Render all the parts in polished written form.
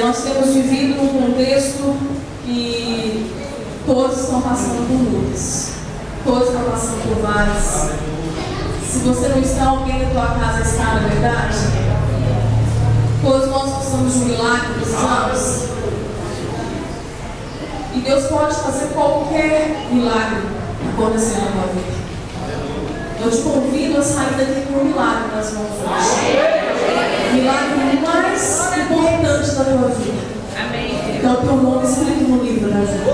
Nós temos vivido num contexto que todos estão passando por lutas, todos estão passando por vales. Se você não está, alguém da tua casa está, na verdade. Todos nós precisamos de um milagre, precisamos. E Deus pode fazer qualquer milagre acontecer na tua vida. Eu te convido a sair daqui com um milagre nas mãos hoje. O milagre mais importante da tua vida. Amém. Então, o teu nome escrito no livro da vida.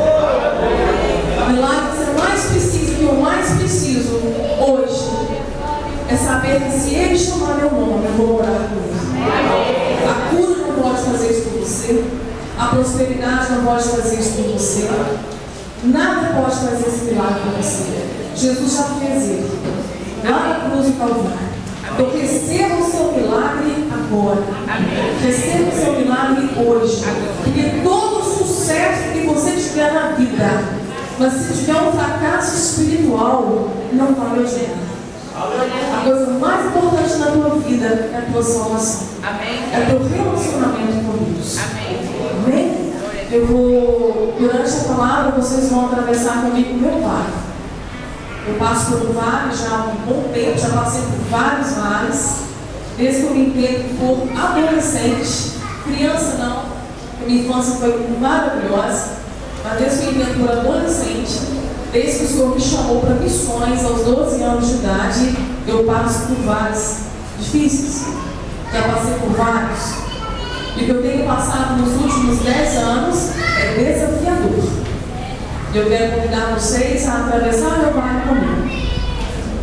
O milagre que você mais precisa, que eu mais preciso hoje, é saber que se Ele chamar meu nome, eu vou orar por Ele. A cura não pode fazer isso por você. A prosperidade não pode fazer isso por você. Nada pode fazer esse milagre por você. Jesus já fez ele lá na cruz do Calvário. Então receba o seu milagre agora. Receba o seu milagre hoje. Porque todo o sucesso que você tiver na vida, mas se tiver um fracasso espiritual, não vale a pena. A coisa mais importante na tua vida é a tua salvação. É o teu relacionamento com Deus. Amém? Eu vou, durante a palavra, vocês vão atravessar comigo o meu vale. Eu passo por um vale já há um bom tempo, já passei por vários vales, desde que eu me entendo por adolescente, criança não, a minha infância foi maravilhosa, mas desde que eu me entendo por adolescente, desde que o Senhor me chamou para missões aos 12 anos de idade, eu passo por vales difíceis, já passei por vários. E o que eu tenho passado nos últimos 10 anos é desafiador. Eu quero convidar vocês a atravessar meu vale comigo.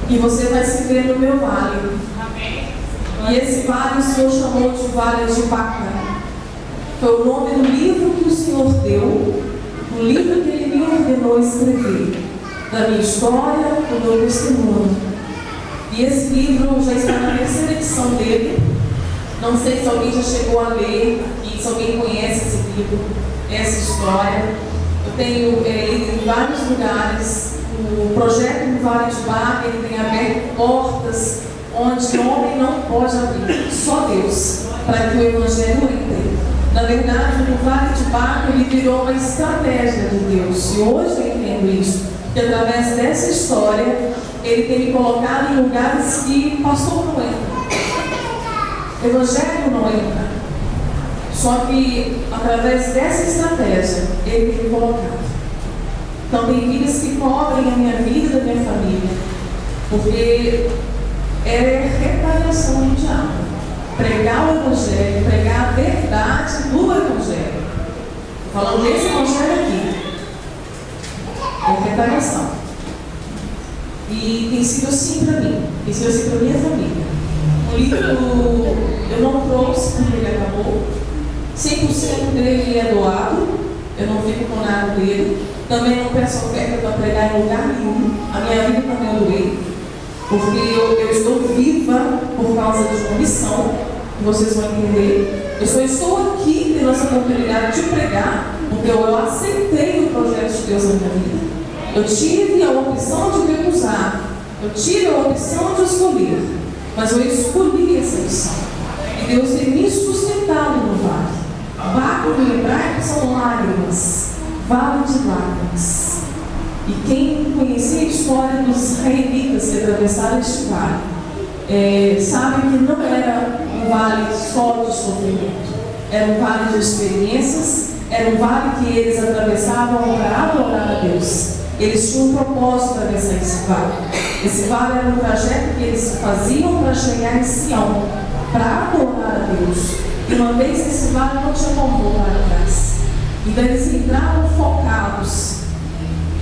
E você vai se ver no meu vale. E esse vale o Senhor chamou de Vale de Baca. Foi o nome do livro que o Senhor deu, o livro que Ele me ordenou escrever, da minha história, do meu testemunho. E esse livro já está na terceira edição dele. Não sei se alguém já chegou a ler aqui, se alguém conhece esse livro, essa história. Eu tenho ido em vários lugares. O projeto do Vale de Baca, ele tem aberto portas onde o homem não pode abrir, só Deus, para que o Evangelho entre. Na verdade, o Vale de Baca ele virou uma estratégia de Deus. E hoje eu entendo isso, que através dessa história, Ele tem me colocado em lugares que pastor não entra. Evangelho não entra. Só que através dessa estratégia Ele tem me colocado. Então tem vidas que cobrem a minha vida e da minha família, porque é retaliação do diabo. Pregar o Evangelho, pregar a verdade do Evangelho. Falando desse Evangelho aqui, é retaliação. E tem sido assim para mim, tem sido assim para minha família. O livro eu não trouxe porque ele acabou. 100% dele é doado, eu não fico com nada dele. Também não peço oferta para pregar em lugar nenhum. A minha vida também eu doei, porque eu estou viva por causa de uma missão, que vocês vão entender. Eu só estou aqui tendo essa oportunidade de pregar, porque eu aceitei o projeto de Deus na minha vida. Eu tive a opção de recusar, eu tive a opção de escolher, mas eu escolhi essa missão. E Deus tem me sustentado no vale. Baco no hebraico são lágrimas, vale de lágrimas. E quem conhecia a história dos israelitas que atravessaram este vale, sabe que não era um vale só de sofrimento, era um vale de experiências, era um vale que eles atravessavam para adorar a Deus. Eles tinham um propósito para atravessar esse vale. Esse vale era um trajeto que eles faziam para chegar em Sião, para adorar a Deus. E uma vez nesse vale não tinha como voltar atrás. Então eles entravam focados.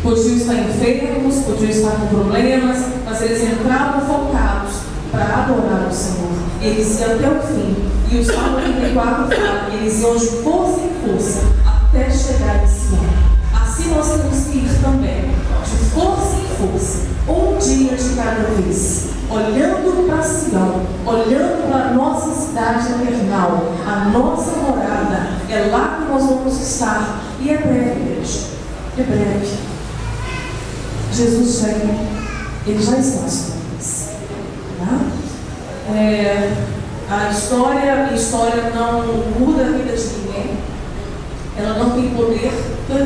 Podiam estar enfermos, podiam estar com problemas, mas eles entravam focados para adorar o Senhor. Eles iam até o fim. E o Salmo 34 fala que eles iam de força em força até chegar em Sião. Assim nós temos que ir também, de força em força, um dia de cada vez, olhando para Sião, olhando para a nossa cidade eternal, a nossa morada. É lá que nós vamos estar. E é breve, igreja. É breve. Jesus vem, Ele já está sobre nós. Tá? A história não muda a vida de ninguém. Ela não tem poder,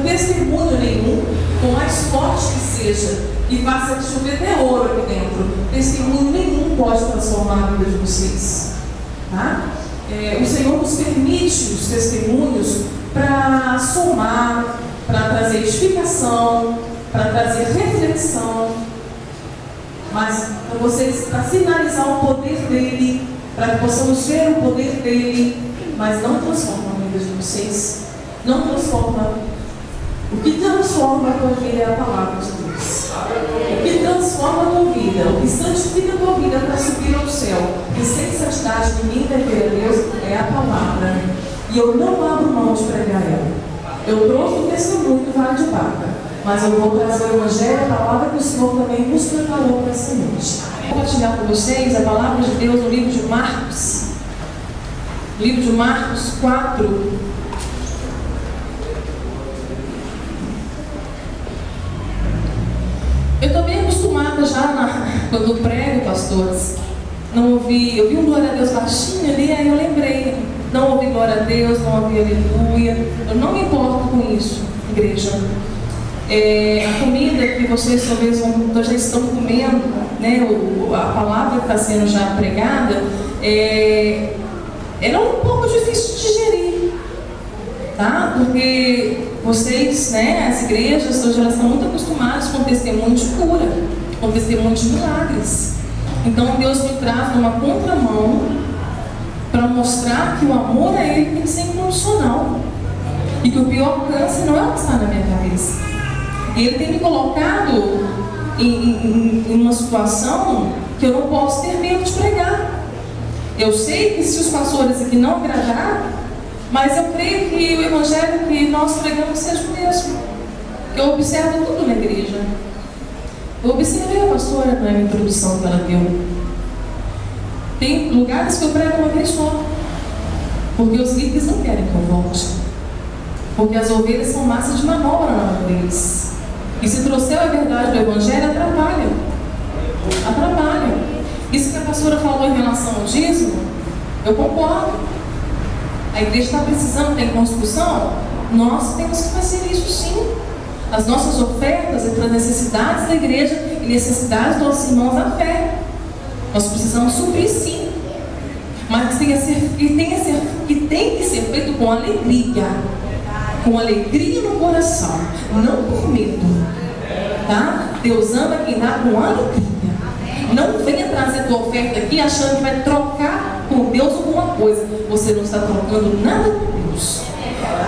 testemunho nenhum, por mais forte que seja, e faça chover até ouro aqui dentro. Testemunho nenhum pode transformar a vida de vocês. Tá? O Senhor nos permite os testemunhos para somar, para trazer edificação, para trazer reflexão, mas para sinalizar o poder dele, para que possamos ver o poder dele, mas não transforma a vida de vocês. Não transforma. O que transforma a tua vida é a palavra de Deus. O que transforma a tua vida, o que santifica a tua vida para subir ao céu, e sem santidade ninguém vai ver a Deus, é a palavra. E eu não abro mão de pregar ela. Eu trouxe o testemunho do Vale de Baca, mas eu vou trazer o Evangelho, a palavra que o Senhor também nos preparou para essa noite. Vou compartilhar com vocês a palavra de Deus no livro de Marcos. Livro de Marcos 4. Eu estou bem acostumada já quando prego, pastores. Eu vi um glória a Deus baixinho ali, aí eu lembrei. Não ouvi glória a Deus, não ouvi aleluia. Eu não me importo com isso, igreja. A comida que vocês talvez já estão comendo, né, a palavra que está sendo já pregada, ela é um pouco difícil de digerir, tá? Porque vocês, né, as igrejas hoje elas estão muito acostumadas com testemunho de cura, com testemunho de milagres. Então Deus me traz numa contramão para mostrar que o amor a Ele tem que ser incondicional e que o pior câncer não é o que está na minha cabeça. E Ele tem me colocado em uma situação que eu não posso ter medo de pregar. Eu sei que se os pastores aqui não agradar, mas eu creio que o Evangelho que nós pregamos seja o mesmo. Eu observo tudo na igreja. Eu observei a pastora na introdução que ela deu. Tem lugares que eu prego uma vez só, porque os líderes não querem que eu volte, porque as ovelhas são massa de manobra na mão deles. E se trouxer a verdade do Evangelho, atrapalha. Isso que a pastora falou em relação ao dízimo, eu concordo. A igreja está precisando, tem construção, nós temos que fazer isso sim. As nossas ofertas entre as necessidades da igreja e necessidades dos nossos irmãos da fé. Nós precisamos suprir sim. Mas tem que ser feito com alegria. Com alegria no coração. Não por medo. Tá? Deus ama quem dá com alegria. Não venha trazer tua oferta aqui achando que vai trocar com Deus alguma coisa. Você não está trocando nada com Deus.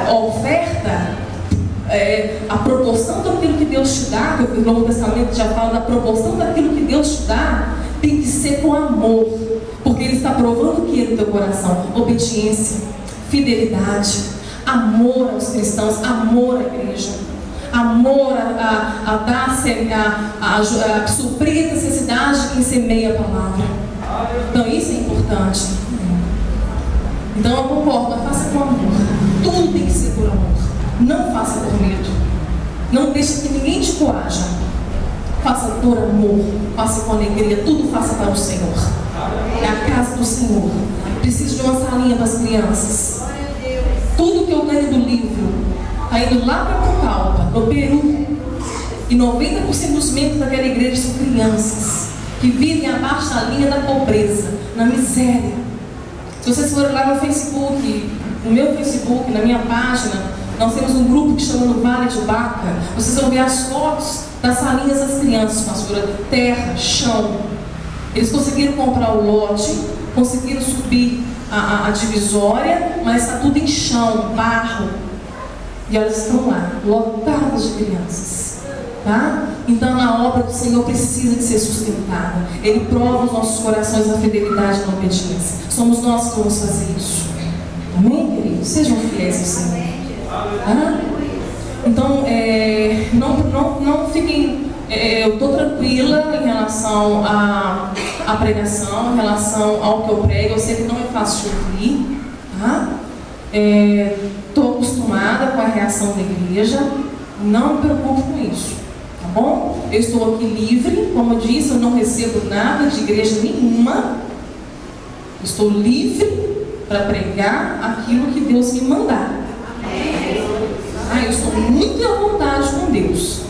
A oferta, a proporção daquilo que Deus te dá, que o Novo Testamento já fala da proporção daquilo que Deus te dá, tem que ser com amor, porque Ele está provando o que é no teu coração? Obediência, fidelidade, amor aos cristãos, amor à igreja, amor a suprir a necessidade de quem semeia a palavra. Então isso é importante. Então eu concordo, mas faça com amor. Tudo tem que ser por amor. Não faça por medo. Não deixe que ninguém te coaja. Faça por amor, faça com alegria, tudo faça para o Senhor. É a casa do Senhor. Preciso de uma salinha para as crianças. Tudo que eu ganho do livro está indo lá para Pucallpa, no Peru. E 90% dos membros daquela igreja são crianças que vivem abaixo da linha da pobreza, na miséria. Se vocês forem lá no Facebook, no meu Facebook, na minha página, nós temos um grupo que chama no Vale de Baca. Vocês vão ver as fotos das salinhas das crianças, pastora. Terra, chão. Eles conseguiram comprar o lote, conseguiram subir a divisória, mas está tudo em chão, barro. E elas estão lá, lotadas de crianças. Tá? Então a obra do Senhor precisa de ser sustentada. Ele prova os nossos corações na fidelidade e na obediência. Somos nós que vamos fazer isso. Amém, queridos? Sejam fiéis ao Senhor. Tá? Então, não fiquem... eu estou tranquila em relação à pregação, em relação ao que eu prego. Eu sei que não é fácil de ouvir. Tá? Estou acostumada com a reação da igreja. Não me preocupe com isso. Tá bom? Eu estou aqui livre. Como eu disse, eu não recebo nada de igreja nenhuma. Estou livre para pregar aquilo que Deus me mandar. Eu estou muito à vontade com Deus.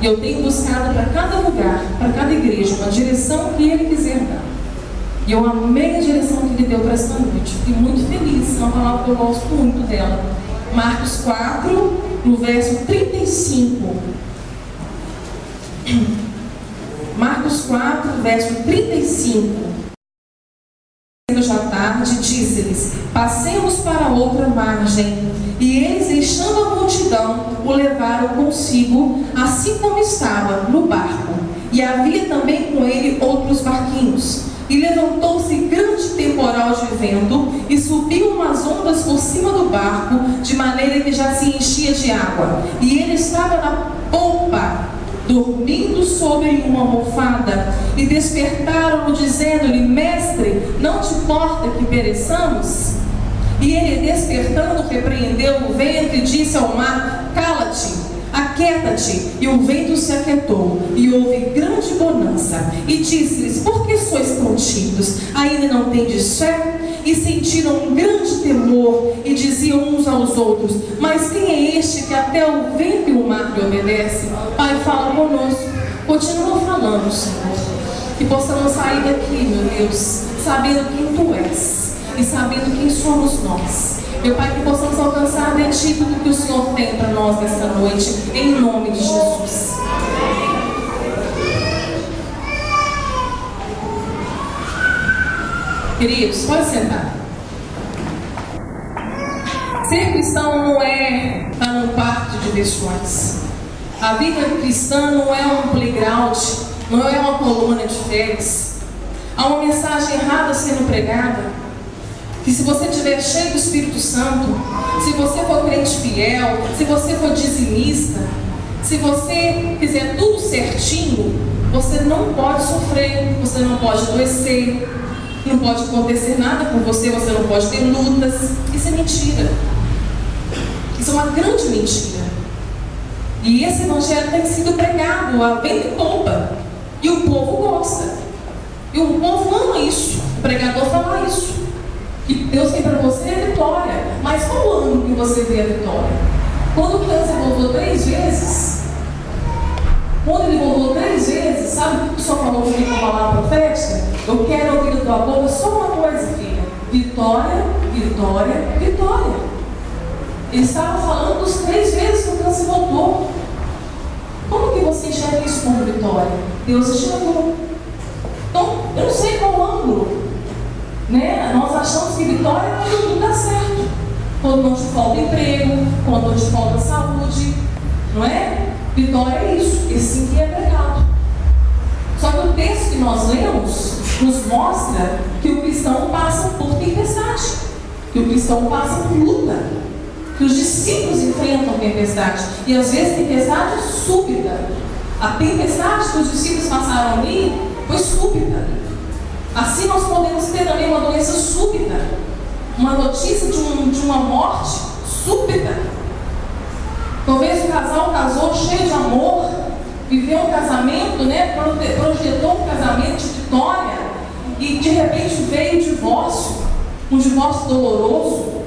E eu tenho buscado para cada lugar, para cada igreja, uma direção que Ele quiser dar. E eu amei a direção que Ele deu para esta noite. Fiquei muito feliz, é uma palavra que eu gosto muito dela. Marcos 4, no verso 35. Marcos 4, verso 35. Já tarde, disse-lhes: passemos para outra margem. E eles, deixando a multidão, o levaram consigo, assim como estava, no barco. E havia também com ele outros barquinhos. E levantou-se grande temporal de vento, e subiam umas ondas por cima do barco, de maneira que já se enchia de água. E ele estava na polpa, dormindo sobre uma almofada. E despertaram-no, dizendo-lhe: mestre, não te importa que pereçamos? E ele, despertando, repreendeu o vento e disse ao mar: cala-te, aquieta-te. E o vento se aquietou, e houve grande bonança. E disse-lhes: por que sois tão tímidos? Ainda não tendes fé? E sentiram um grande temor, e diziam uns aos outros: mas quem é este que até o vento e o mar lhe obedece? Pai, fala conosco. Continua falando, Senhor. Que possamos sair daqui, meu Deus, sabendo quem Tu és e sabendo quem somos nós. Meu Pai, que possamos alcançar de Ti tudo que o Senhor tem para nós nesta noite, em nome de Jesus. Queridos, pode sentar. Ser cristão não é estar num parque de diversões. A vida cristã não é um playground, não é uma colônia de férias. Há uma mensagem errada sendo pregada, que se você estiver cheio do Espírito Santo, se você for crente fiel, se você for dizimista, se você fizer tudo certinho, você não pode sofrer, você não pode adoecer, não pode acontecer nada com você, você não pode ter lutas. Isso é mentira. Isso é uma grande mentira. E esse evangelho tem sido pregado a vento e popa, e o povo gosta, e o povo ama isso. O pregador fala isso, que Deus tem para você é vitória. Mas qual ano que você vê a vitória? Quando o câncer voltou 3 vezes, quando ele voltou 3 vezes, sabe o que o Senhor falou comigo com a palavra profética? Eu quero ouvir da tua boca só uma coisa, filha: vitória, vitória, vitória. Ele estava falando dos 3 vezes que o câncer voltou. Como que você enxerga isso como vitória? Deus enxergou. Então, eu não sei qual ângulo, né? Nós achamos que vitória é quando tudo dá certo, quando não te falta emprego, quando não te falta saúde, não é? Vitória é isso, esse sim que é pecado. Só que o texto que nós lemos nos mostra que o cristão passa por tempestade, que o cristão passa por luta, que os discípulos enfrentam tempestade, e às vezes tempestade súbita. A tempestade que os discípulos passaram ali foi súbita. Assim nós podemos ter também uma doença súbita, uma notícia de uma morte súbita. Talvez o casal casou cheio de amor, viveu um casamento, né, projetou um casamento de vitória, e de repente veio o divórcio, um divórcio doloroso,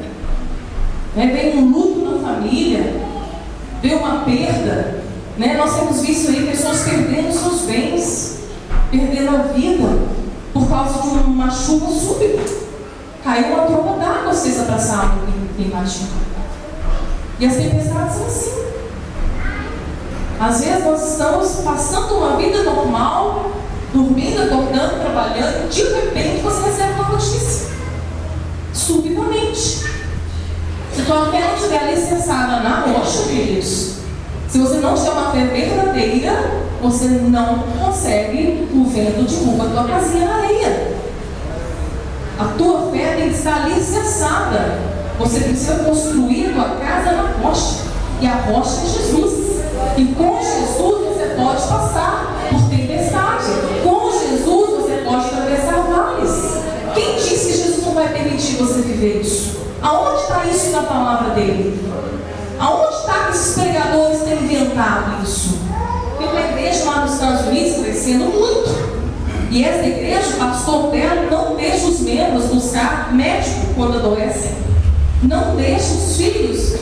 né, veio um luto na família, veio uma perda, né? Nós temos visto aí pessoas perdendo seus bens, perdendo a vida, por causa de uma chuva súbita. Caiu uma tromba d'água, vocês abraçaram em Matinho. E as tempestades são assim. Às vezes nós estamos passando uma vida normal, dormindo, acordando, trabalhando, e de repente você recebe uma notícia. Subitamente. Se tua fé não estiver alicerçada na rocha, queridos, se você não tiver uma fé verdadeira, você não consegue, o vento derruba a tua casinha na areia. A tua fé tem que estar alicerçada. Você precisa construir a tua casa na rocha. E a rocha é Jesus. E com Jesus você pode passar por tempestade. Com Jesus você pode atravessar vales. Quem disse que Jesus não vai permitir você viver isso? Aonde está isso na palavra dele? Aonde está que esses pregadores têm inventado isso? Tem uma igreja lá nos Estados Unidos crescendo muito. E essa igreja, o pastor dela, não deixa os membros buscar médico quando adoecem. Não deixa os filhos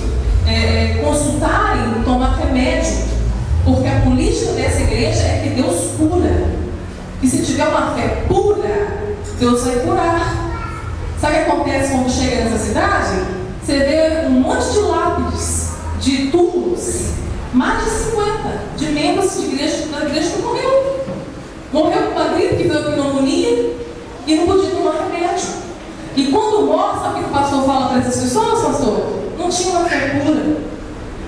consultarem, tomar remédio. Porque a política dessa igreja é que Deus cura. E se tiver uma fé pura, Deus vai curar. Sabe o que acontece quando chega nessa cidade? Você vê um monte de lápides, de túmulos, mais de 50 de membros da igreja que morreu. Morreu com uma gripe, que veio pneumonia e não podia tomar remédio. E quando morre, sabe o que o pastor fala para essas pessoas, pastor? Não tinha uma fé pura,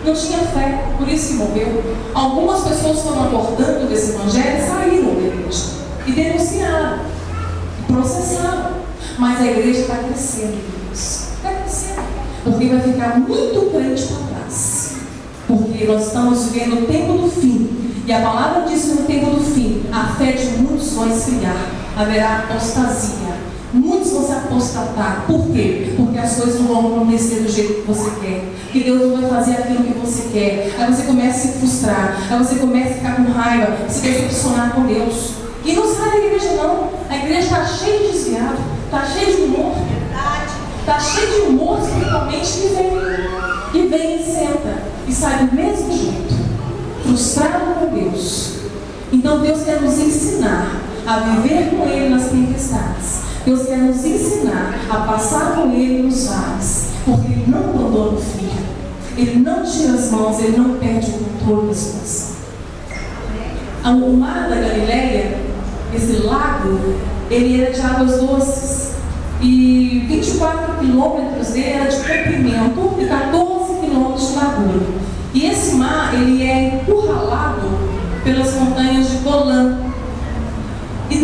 não tinha fé, por isso que morreu. Algumas pessoas foram abordando desse evangelho e saíram da igreja e denunciaram, e processaram. Mas a igreja está crescendo, está crescendo, porque vai ficar muito crente para trás. Porque nós estamos vivendo o tempo do fim. E a palavra diz que no tempo do fim, a fé de muitos vai esfriar. Haverá apostasia. Muitos vão se apostatar. Por quê? Porque as coisas não vão acontecer do jeito que você quer. Que Deus não vai fazer aquilo que você quer. Aí você começa a se frustrar. Aí você começa a ficar com raiva, se decepcionar com Deus. E não sai da igreja não. A igreja está cheia de desviado. Está cheia de morto. Está cheia de morto espiritualmente que vem e senta. E sai do mesmo jeito. Frustrado com Deus. Então Deus quer nos ensinar a viver com Ele nas tempestades. Deus quer nos ensinar a passar com Ele nos vales. Porque Ele não abandona o filho. Ele não tira as mãos, Ele não perde o controle da situação. O mar da Galileia, esse lago, ele era de águas doces. E 24 quilômetros dele era de comprimento e 14 quilômetros de largura. E esse mar, ele é encurralado pelas montanhas de Golã. E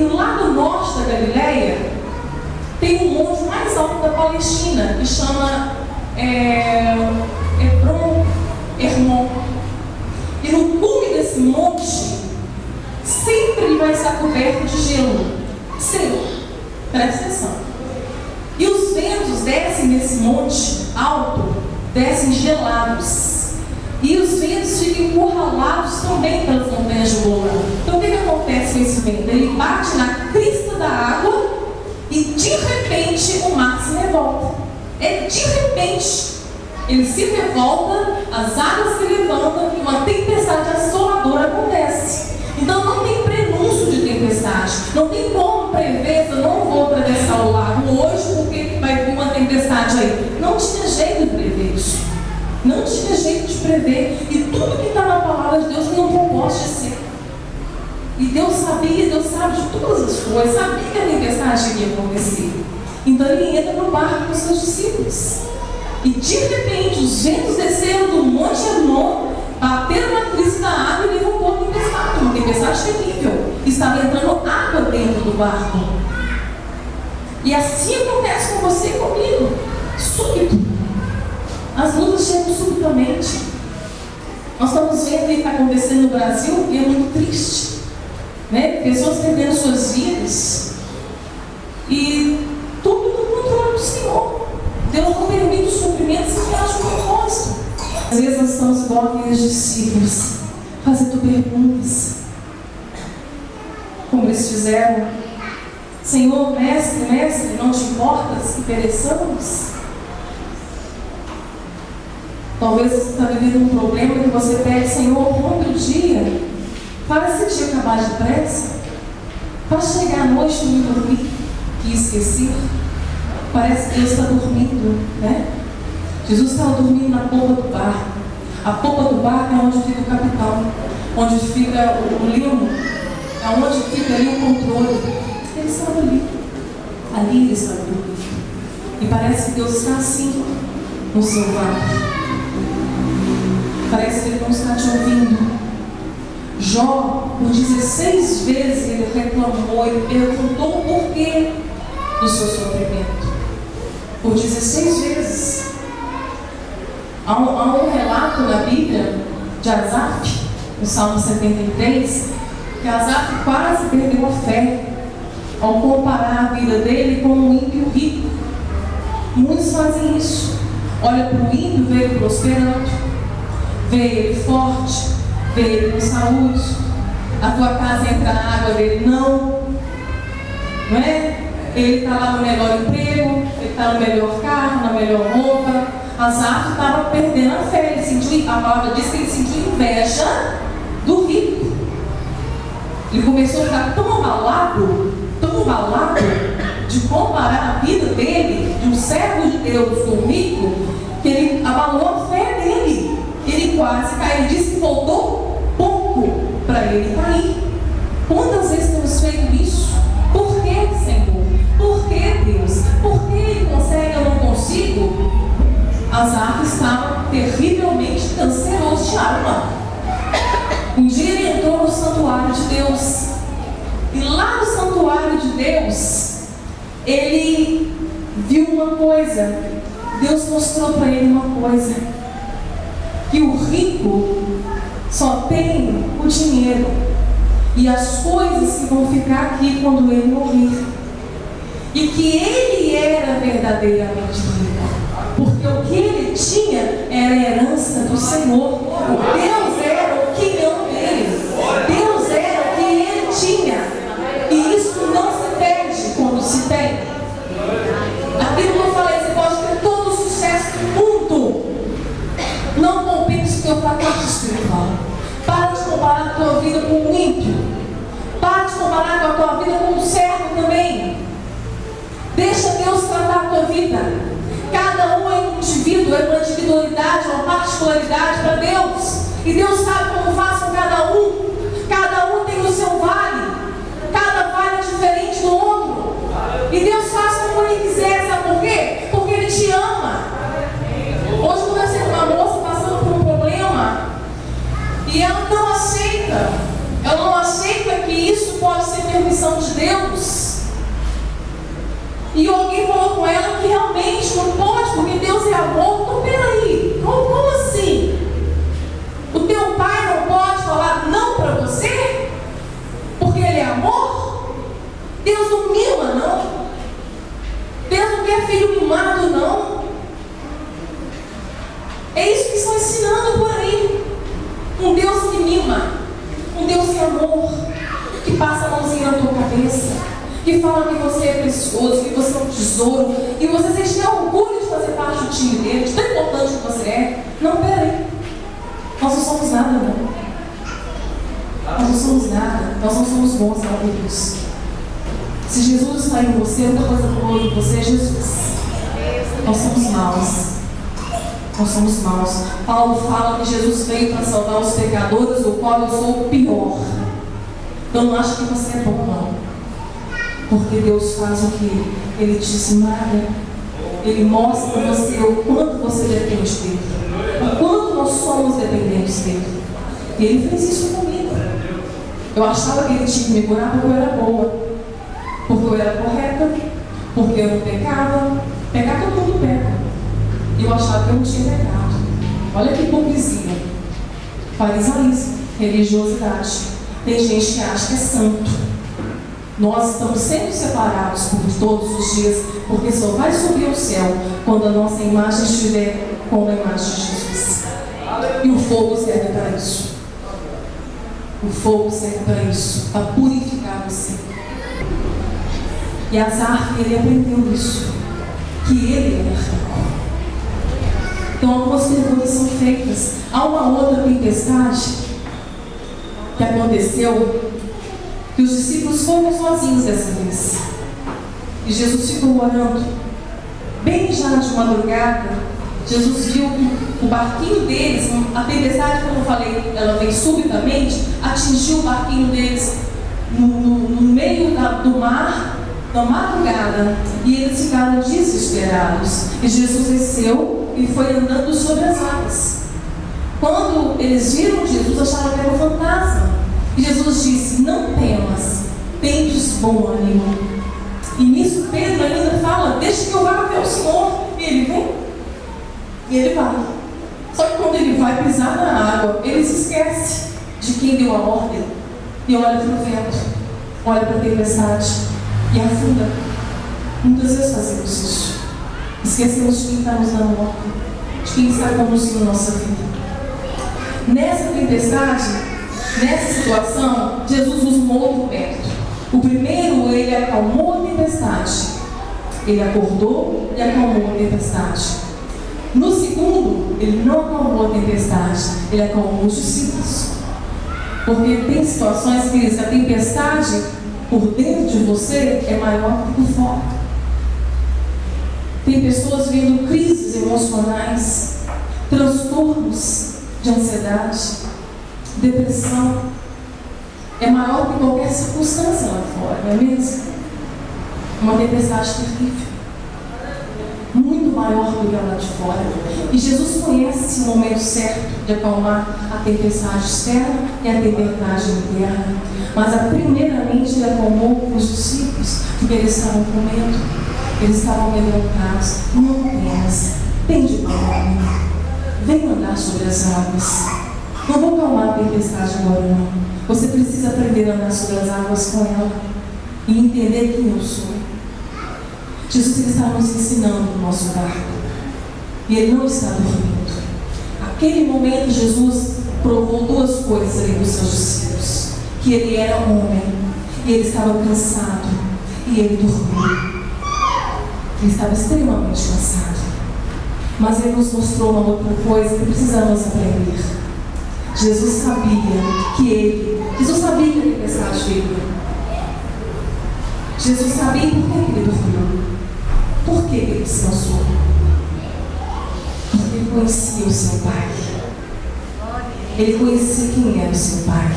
no lado norte da Galileia, tem um monte mais alto da Palestina, que chama Hermon. E no cume desse monte, sempre ele vai estar coberto de gelo. Sempre. Presta atenção. E os ventos descem nesse monte alto, descem gelados. E os ventos ficam encurralados também pelas montanhas de Golã. Então o que acontece com esse vento? Ele bate na crista da água e de repente o mar se revolta. De repente ele se revolta, as águas se levantam e uma tempestade assoladora acontece. Então não tem prenúncio de tempestade. Não tem como prever, eu não vou atravessar o lago hoje porque vai vir uma tempestade aí. Não tinha jeito de prever isso. Não tinha jeito de prever. E tudo que está na palavra de Deus tem um propósito de ser. E Deus sabia, Deus sabe de todas as coisas. Sabia que a tempestade ia acontecer. Então ele entra no barco com os seus discípulos. E de repente os ventos desceram do monte Hermon, bateram na crista da água e levantou a tempestade. Uma tempestade terrível. Estava entrando água dentro do barco. E assim acontece com você e comigo. Súbito. As lutas chegam subitamente. Nós estamos vendo o que está acontecendo no Brasil e é muito triste, né? Pessoas perdendo suas vidas e tudo no controle do Senhor. Deus não permite o sofrimento se faz com propósito. Às vezes nós estamos igual aqueles discípulos, fazendo perguntas, como eles fizeram: Senhor, mestre, não te importas que pereçamos? Talvez você está vivendo um problema que você pede: Senhor, rompe o dia, faz esse dia acabar depressa, faz chegar à noite e não dormir e esquecer. Parece que Deus está dormindo, né? Jesus estava dormindo na polpa do barco. A polpa do barco é onde fica o capitão, onde fica o limo, é onde fica ali o controle. Ele estava ali. Ali ele estava dormindo. E parece que Deus está assim no seu barco. Parece que Ele não está te ouvindo. Jó, por 16 vezes, ele reclamou e perguntou o porquê do seu sofrimento. Por 16 vezes. Há um relato na Bíblia de Asaf, no Salmo 73, que Asaf quase perdeu a fé ao comparar a vida dele com um ímpio rico. Muitos fazem isso. Olha para o ímpio, vê ele prosperando, vê ele forte, vê ele com saúde, a tua casa entra na água dele, não. Não é? Ele está lá no melhor emprego, ele está no melhor carro, na melhor roupa. Azar estava perdendo a fé, ele sentiu, a palavra diz que ele sentiu inveja do rico. Ele começou a ficar tão abalado de comparar a vida dele, de um servo de Deus com um rico, que ele abalou a fé dele. Ele quase caiu, disse que faltou pouco para ele cair. Quantas vezes temos feito isso? Por que, Senhor? Por que, Deus? Por que ele consegue e eu não consigo? Azar estava terrivelmente canceroso de alma. Um dia ele entrou no santuário de Deus. E lá no santuário de Deus, ele viu uma coisa. Deus mostrou para ele uma coisa. Que o rico só tem o dinheiro e as coisas que vão ficar aqui quando ele morrer. E que ele era verdadeiramente rico. Porque o que ele tinha era a herança do Senhor. Deus era o quinhão dele. Deus era o que ele tinha. E isso não se perde quando se tem. Aquilo que eu falei, você pode ter todo o sucesso do mundo. Não compensa o teu fracasso espiritual. Para de comparar a tua vida com o ímpio. Para de comparar com a tua vida com o servo também. Deixa Deus tratar a tua vida. Cada um é um indivíduo, é uma individualidade, uma particularidade para Deus. E Deus sabe como faz com cada um. Cada um tem o seu vale. Cada vale é diferente do outro. E Deus faz como Ele quiser, sabe por quê? Porque Ele te ama. Hoje conversei com uma moça passando por um problema. E ela não aceita. Ela não aceita que isso pode ser permissão de Deus. E alguém falou com ela que realmente não pode, porque Deus é amor. Então, peraí, como assim? O teu pai não pode falar não para você? Porque ele é amor? Deus não mima, não. Deus não quer filho mimado, não. É isso que estão ensinando por aí. Um Deus que mima, um Deus que é amor, que passa a mãozinha na tua cabeça, que fala que você é precioso, que você é um tesouro, e você tem orgulho de fazer parte do time dele, de tão importante que você é. Não, peraí. Nós não somos nada, não. Nós não somos nada. Nós não somos bons, não, Deus. Se Jesus está em você, a única coisa boa em você é Jesus. Nós somos maus. Nós somos maus. Paulo fala que Jesus veio para salvar os pecadores, do qual eu sou o pior. Eu não acho que você é bom, não. Porque Deus faz o que? Ele te esmaga. Ele mostra para você o quanto você depende dele. O quanto nós somos dependentes dele. E ele fez isso comigo. Eu achava que ele tinha que me curar porque eu era boa. Porque eu era correta. Porque eu não pecava. Pecar todo mundo peca. E eu achava que eu não tinha pecado. Olha que hipocrisia. Farisaísmo, religiosidade. Tem gente que acha que é santo. Nós estamos sempre separados por todos os dias, porque só vai subir ao céu quando a nossa imagem estiver com a imagem de Jesus. E o fogo serve para isso. O fogo serve para isso, para purificar você. E Azar, ele aprendeu isso, que ele era rico. Então algumas perguntas são feitas. Há uma outra tempestade que aconteceu, que os discípulos foram sozinhos dessa vez. E Jesus ficou orando. Bem já de madrugada, Jesus viu que o barquinho deles, a tempestade, como eu falei, ela veio subitamente, atingiu o barquinho deles no meio do mar, na madrugada. E eles ficaram desesperados. E Jesus desceu e foi andando sobre as águas. Quando eles viram Jesus, acharam que era um fantasma. E Jesus disse: não temas, tendes bom ânimo. E nisso Pedro ainda fala: deixa que eu vá até o Senhor. E ele vem. E ele vai. Só que quando ele vai pisar na água, ele se esquece de quem deu a ordem. E olha para o vento, olha para a tempestade e afunda. Muitas vezes fazemos isso. Esquecemos de quem está nos dando ordem, de quem está conduzindo a nossa vida. Nessa tempestade, Nessa situação, Jesus usa um outro método. O primeiro, ele acalmou a tempestade. Ele acordou e acalmou a tempestade. No segundo, ele não acalmou a tempestade, ele acalmou os discípulos. Porque tem situações que a tempestade por dentro de você é maior do que por fora. Tem pessoas vivendo crises emocionais, transtornos de ansiedade, depressão. É maior do que qualquer circunstância lá fora, não é mesmo? Uma tempestade terrível. Muito maior do que lá de fora. E Jesus conhece esse momento certo de acalmar a tempestade externa e a tempestade interna. Mas primeiramente ele acalmou os discípulos, porque eles estavam com medo, eles estavam amedrontados. Não temas, tem de bom ânimo, vem andar sobre as águas. Não vou acalmar a tempestade agora não. Você precisa aprender a andar sobre as águas com ela e entender quem eu sou. Jesus ele está nos ensinando o nosso barco. E ele não está dormindo. Naquele momento, Jesus provou duas coisas ali para os seus discípulos: que ele era homem, e ele estava cansado, e ele dormiu. Ele estava extremamente cansado. Mas ele nos mostrou uma outra coisa que precisamos aprender. Jesus sabia que a tempestade viria. Jesus sabia por que ele dormiu. Por que ele descansou? Porque ele conhecia o seu Pai. Ele conhecia quem era o seu Pai.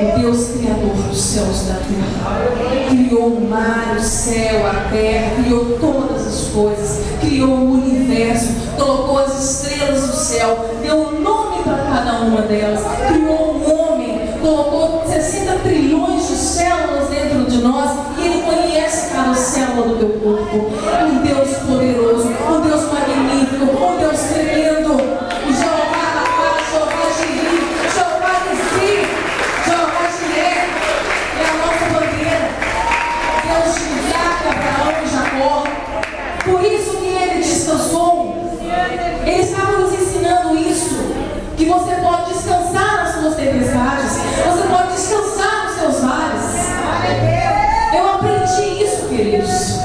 O Deus Criador dos céus e da terra. Criou o mar, o céu, a terra, criou todas as coisas, criou o universo, colocou as estrelas do céu, deu um nome para cada uma delas, criou o homem, colocou 60 trilhões de células dentro de nós, e ele conhece cada célula do teu corpo. Um Deus poderoso, um Deus magnífico, um Deus tremendo. Jeová Rapá, Jeová Jiri, Jeová Nissi, Jeová Jiré, é a nossa bandeira. Deus de Isaac, Abraão e Jacó. Por isso que ele descansou. Ele estava nos ensinando isso, que você pode descansar nas suas tempestades, você pode descansar nos seus vales. Eu aprendi isso, queridos.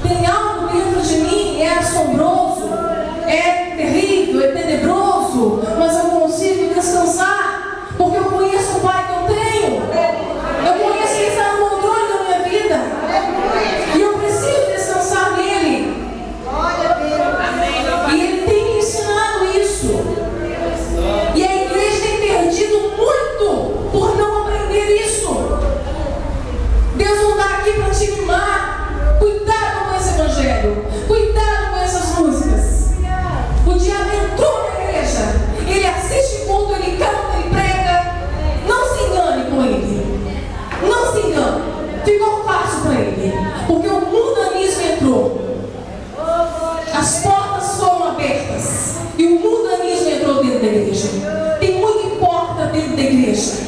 Tem algo dentro de mim, é assombroso, é terrível, é tenebroso, mas eu consigo descansar, porque eu conheço o Pai que eu tenho. Eu conheço quem está no controle da minha vida, e eu preciso descansar nele. E ele tem me ensinado isso. E a igreja tem perdido muito por não aprender isso. Deus não está aqui para te mimar. Cuidado com esse evangelho. Cuidado com essas músicas. O diabo entrou na igreja. Ele assiste culto, ele canta, ele prega. Não se engane com ele. Não se engane. Ficou fácil para ele. Porque o mundanismo entrou. As portas foram abertas. E o mundanismo entrou dentro da igreja. Tem muito hipócrita dentro da igreja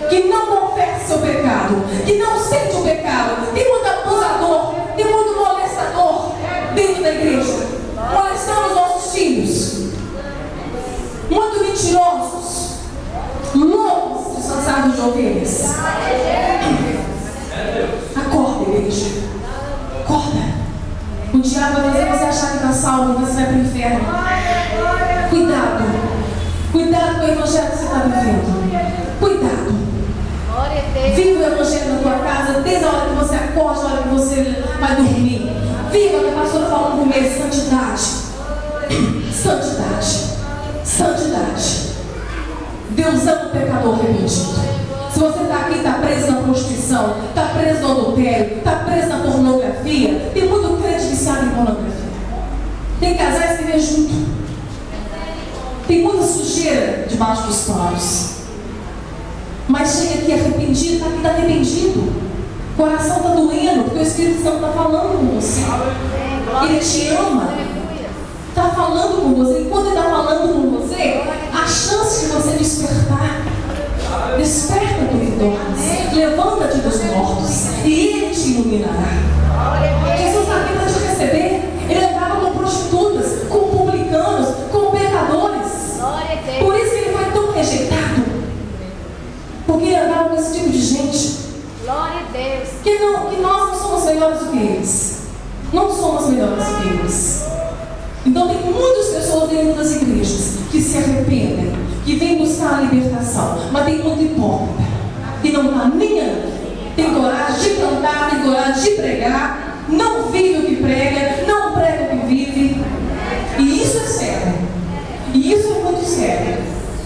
que não confessa seu pecado, que não sente o pecado. Tem muito abusador, tem muito molestador dentro da igreja, molestando os nossos filhos. Muito mentirosos, lobos disfarçados de ovelhas. Acorda, igreja. Acorda. O diabo vai fazer você achar que está salvo e você vai para o inferno. Cuidado. Cuidado com o evangelho que você está vivendo. Cuidado. Viva o evangelho na tua casa, desde a hora que você acorda, a hora que você vai dormir. Viva, que a pastora falou no começo, santidade. Santidade. Santidade. Deus ama o pecador arrependido. Se você está aqui, está preso na prostituição, está preso no adultério, está preso na pornografia, tem muito crente viciado em pornografia. Tem casais que vivem junto. Tem muita sujeira debaixo dos panos. Mas chega aqui arrependido, está aqui arrependido. O coração está doendo, porque o Espírito Santo está falando com você. Ele te ama. Está falando com você. E quando ele está falando com você, a chance de você despertar. Desperta do que dormes. Levanta-te dos mortos. E ele te iluminará. Jesus está aqui para te receber. Ele andava com prostitutas, com publicanos, com pecadores. Por isso que ele foi tão rejeitado. lidar com esse tipo de gente. Glória a Deus. Que nós não somos melhores do que eles. Não somos melhores do que eles. Então tem muitas pessoas dentro das igrejas que se arrependem, que vêm buscar a libertação, mas tem muito hipócrita que não está nem aí. Tem coragem de cantar, tem coragem de pregar, não vive o que prega, não prega o que vive. E isso é sério. E isso é muito sério.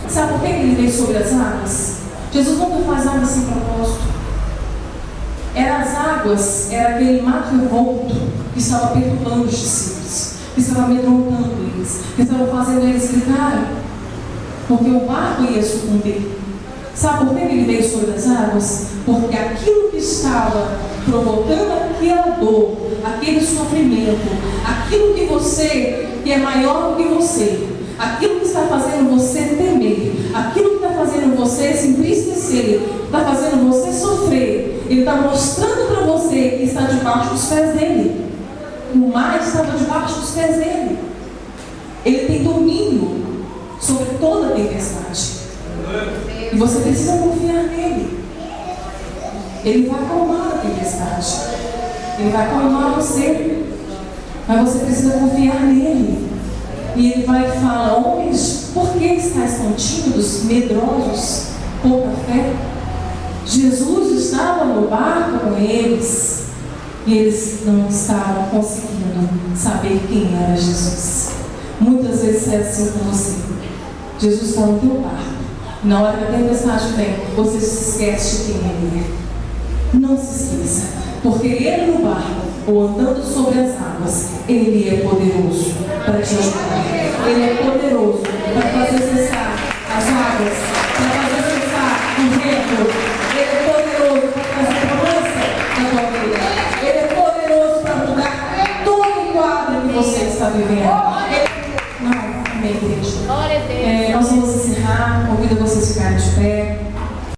Sabe por que ele veio sobre as águas? Jesus nunca faz nada sem propósito. As águas, era aquele mar revolto que estava perturbando os discípulos, que estava amedrontando eles, que estava fazendo eles gritarem, porque o barco ia sucumbir. Sabe por que ele veio sobre as águas? Porque aquilo que estava provocando aquela dor, aquele sofrimento, aquilo que você, que é maior do que você, aquilo que está fazendo você temer, aquilo que está fazendo você se entristecer, está fazendo você sofrer, ele está mostrando para você que está debaixo dos pés dele. O mar estava debaixo dos pés dele. Ele tem domínio sobre toda a tempestade. E você precisa confiar nele. Ele vai acalmar a tempestade. Ele vai acalmar você. Mas você precisa confiar nele. E ele vai falar: homens, por que estáis tão tímidos, medrosos, pouca fé? Jesus estava no barco com eles. E eles não estavam conseguindo saber quem era Jesus. Muitas vezes é assim com você. Jesus está no teu barco. Na hora que a tempestade vem, você se esquece de quem ele é. Não se esqueça, porque ele no barco, ou andando sobre as águas, ele é poderoso para te ajudar. Ele é poderoso para fazer cessar as águas, para fazer cessar o vento. Ele é poderoso para trazer mudança na tua vida. Ele é poderoso para mudar todo o quadro que você está vivendo. Não, minha igreja.